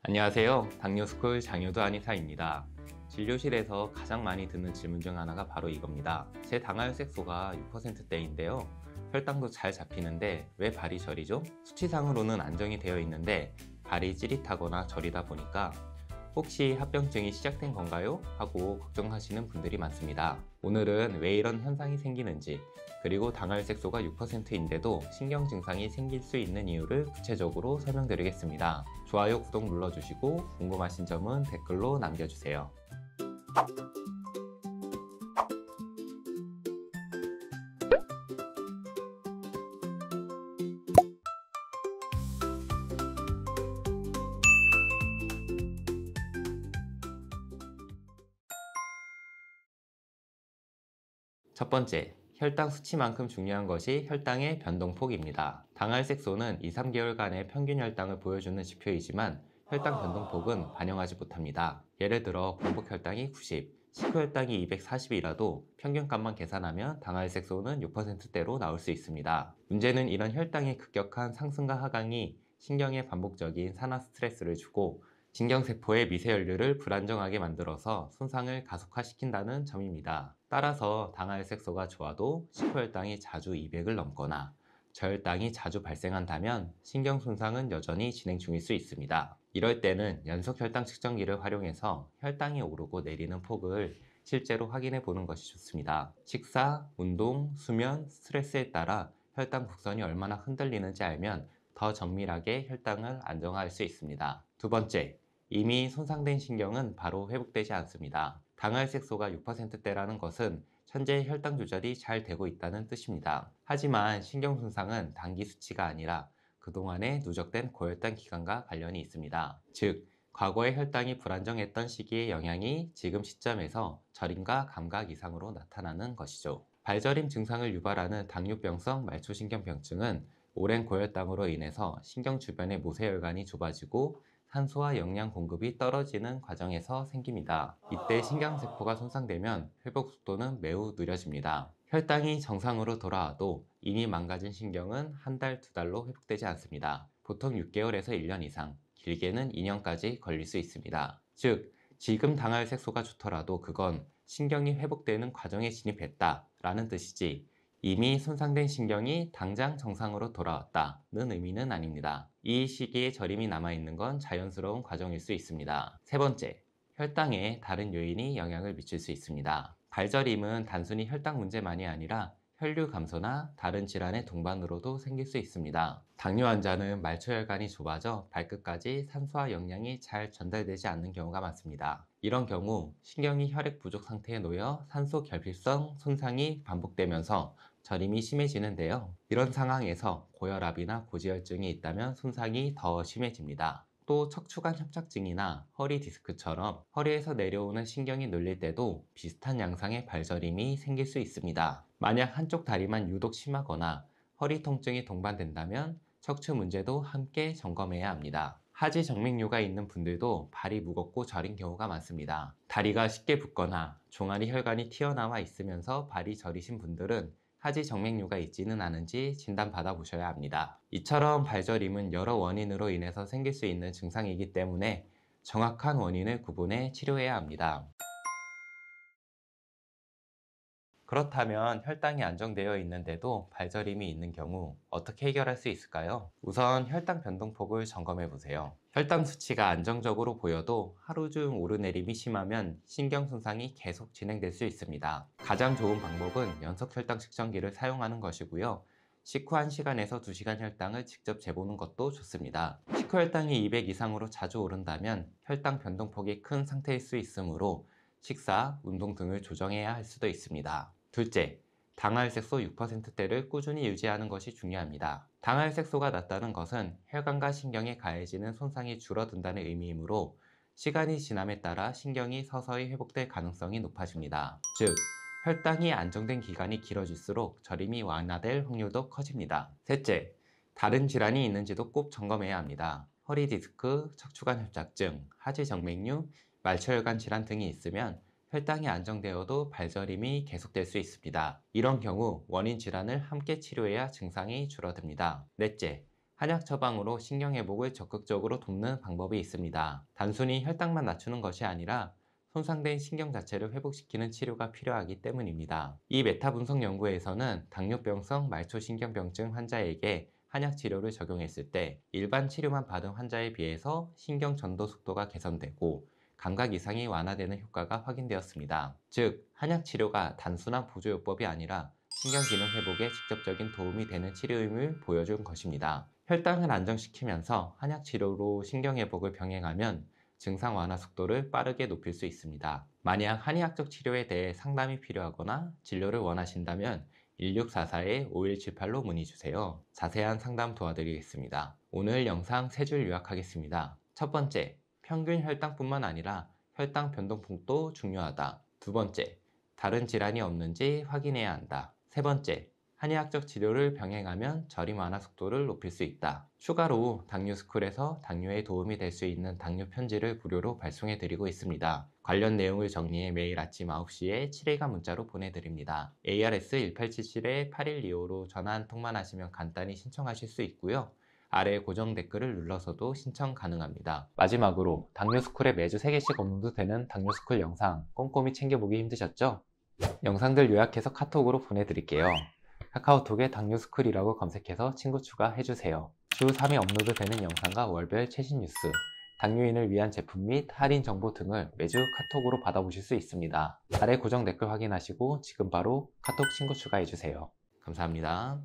안녕하세요. 당뇨스쿨 장효도 한의사입니다. 진료실에서 가장 많이 듣는 질문 중 하나가 바로 이겁니다. 제 당하혈색소가 6%대인데요. 혈당도 잘 잡히는데 왜 발이 저리죠? 수치상으로는 안정이 되어 있는데 발이 찌릿하거나 저리다 보니까 혹시 합병증이 시작된 건가요? 하고 걱정하시는 분들이 많습니다. 오늘은 왜 이런 현상이 생기는지, 그리고 당하혈색소가 6%인데도 신경 증상이 생길 수 있는 이유를 구체적으로 설명드리겠습니다. 좋아요, 구독 눌러주시고 궁금하신 점은 댓글로 남겨주세요. 첫 번째, 혈당 수치만큼 중요한 것이 혈당의 변동폭입니다. 당할색소는 2~3개월간의 평균 혈당을 보여주는 지표이지만 혈당 변동폭은 반영하지 못합니다. 예를 들어 공복 혈당이 90, 식후 혈당이 240이라도 평균값만 계산하면 당할색소는 6%대로 나올 수 있습니다. 문제는 이런 혈당의 급격한 상승과 하강이 신경에 반복적인 산화 스트레스를 주고 신경세포의 미세혈류를 불안정하게 만들어서 손상을 가속화시킨다는 점입니다. 따라서 당하혈색소가 좋아도 식후혈당이 자주 200을 넘거나 저혈당이 자주 발생한다면 신경 손상은 여전히 진행 중일 수 있습니다. 이럴 때는 연속 혈당 측정기를 활용해서 혈당이 오르고 내리는 폭을 실제로 확인해 보는 것이 좋습니다. 식사, 운동, 수면, 스트레스에 따라 혈당 곡선이 얼마나 흔들리는지 알면 더 정밀하게 혈당을 안정화할 수 있습니다. 두 번째, 이미 손상된 신경은 바로 회복되지 않습니다. 당할색소가 6%대라는 것은 현재 혈당 조절이 잘 되고 있다는 뜻입니다. 하지만 신경 손상은 단기 수치가 아니라 그동안의 누적된 고혈당 기간과 관련이 있습니다. 즉, 과거의 혈당이 불안정했던 시기의 영향이 지금 시점에서 저림과 감각 이상으로 나타나는 것이죠. 발저림 증상을 유발하는 당뇨병성 말초신경병증은 오랜 고혈당으로 인해서 신경 주변의 모세혈관이 좁아지고 산소와 영양 공급이 떨어지는 과정에서 생깁니다. 이때 신경세포가 손상되면 회복 속도는 매우 느려집니다. 혈당이 정상으로 돌아와도 이미 망가진 신경은 한 달, 두 달로 회복되지 않습니다. 보통 6개월에서 1년 이상, 길게는 2년까지 걸릴 수 있습니다. 즉, 지금 당할색소가 좋더라도 그건 신경이 회복되는 과정에 진입했다라는 뜻이지 이미 손상된 신경이 당장 정상으로 돌아왔다는 의미는 아닙니다. 이 시기에 저림이 남아있는 건 자연스러운 과정일 수 있습니다. 세 번째, 혈당에 다른 요인이 영향을 미칠 수 있습니다. 발저림은 단순히 혈당 문제만이 아니라 혈류 감소나 다른 질환의 동반으로도 생길 수 있습니다. 당뇨 환자는 말초혈관이 좁아져 발끝까지 산소와 영양이 잘 전달되지 않는 경우가 많습니다. 이런 경우 신경이 혈액 부족 상태에 놓여 산소 결핍성 손상이 반복되면서 저림이 심해지는데요. 이런 상황에서 고혈압이나 고지혈증이 있다면 손상이 더 심해집니다. 또 척추관 협착증이나 허리 디스크처럼 허리에서 내려오는 신경이 눌릴 때도 비슷한 양상의 발저림이 생길 수 있습니다. 만약 한쪽 다리만 유독 심하거나 허리 통증이 동반된다면 척추 문제도 함께 점검해야 합니다. 하지 정맥류가 있는 분들도 발이 무겁고 저린 경우가 많습니다. 다리가 쉽게 붓거나 종아리 혈관이 튀어나와 있으면서 발이 저리신 분들은 하지 정맥류가 있지는 않은지 진단받아 보셔야 합니다. 이처럼 발저림은 여러 원인으로 인해서 생길 수 있는 증상이기 때문에 정확한 원인을 구분해 치료해야 합니다. 그렇다면 혈당이 안정되어 있는데도 발저림이 있는 경우 어떻게 해결할 수 있을까요? 우선 혈당 변동폭을 점검해 보세요. 혈당 수치가 안정적으로 보여도 하루 중 오르내림이 심하면 신경 손상이 계속 진행될 수 있습니다. 가장 좋은 방법은 연속 혈당 측정기를 사용하는 것이고요. 식후 1시간에서 2시간 혈당을 직접 재보는 것도 좋습니다. 식후 혈당이 200 이상으로 자주 오른다면 혈당 변동폭이 큰 상태일 수 있으므로 식사, 운동 등을 조정해야 할 수도 있습니다. 둘째, 당할색소 6%대를 꾸준히 유지하는 것이 중요합니다. 당할색소가 낮다는 것은 혈관과 신경에 가해지는 손상이 줄어든다는 의미이므로 시간이 지남에 따라 신경이 서서히 회복될 가능성이 높아집니다. 즉, 혈당이 안정된 기간이 길어질수록 저림이 완화될 확률도 커집니다. 셋째, 다른 질환이 있는지도 꼭 점검해야 합니다. 허리 디스크, 척추관 협착증, 하지 정맥류, 말초혈관 질환 등이 있으면 혈당이 안정되어도 발저림이 계속될 수 있습니다. 이런 경우 원인 질환을 함께 치료해야 증상이 줄어듭니다. 넷째, 한약 처방으로 신경 회복을 적극적으로 돕는 방법이 있습니다. 단순히 혈당만 낮추는 것이 아니라 손상된 신경 자체를 회복시키는 치료가 필요하기 때문입니다. 이 메타 분석 연구에서는 당뇨병성 말초신경병증 환자에게 한약 치료를 적용했을 때 일반 치료만 받은 환자에 비해서 신경 전도 속도가 개선되고 감각 이상이 완화되는 효과가 확인되었습니다. 즉, 한약 치료가 단순한 보조요법이 아니라 신경 기능 회복에 직접적인 도움이 되는 치료임을 보여준 것입니다. 혈당을 안정시키면서 한약 치료로 신경 회복을 병행하면 증상 완화 속도를 빠르게 높일 수 있습니다. 만약 한의학적 치료에 대해 상담이 필요하거나 진료를 원하신다면 1644-5178로 문의 주세요. 자세한 상담 도와드리겠습니다. 오늘 영상 3줄 요약하겠습니다. 첫 번째, 평균 혈당뿐만 아니라 혈당 변동폭도 중요하다. 두 번째, 다른 질환이 없는지 확인해야 한다. 세 번째, 한의학적 치료를 병행하면 저림 완화 속도를 높일 수 있다. 추가로 당뇨스쿨에서 당뇨에 도움이 될 수 있는 당뇨 편지를 무료로 발송해 드리고 있습니다. 관련 내용을 정리해 매일 아침 9시에 7일간 문자로 보내드립니다. ARS-1877-8125로 전화 한 통만 하시면 간단히 신청하실 수 있고요. 아래 고정 댓글을 눌러서도 신청 가능합니다. 마지막으로 당뇨스쿨에 매주 3개씩 업로드되는 당뇨스쿨 영상 꼼꼼히 챙겨보기 힘드셨죠? 영상들 요약해서 카톡으로 보내드릴게요. 카카오톡에 당뇨스쿨이라고 검색해서 친구 추가해주세요. 주 3회 업로드되는 영상과 월별 최신 뉴스, 당뇨인을 위한 제품 및 할인 정보 등을 매주 카톡으로 받아보실 수 있습니다. 아래 고정 댓글 확인하시고 지금 바로 카톡 친구 추가해주세요. 감사합니다.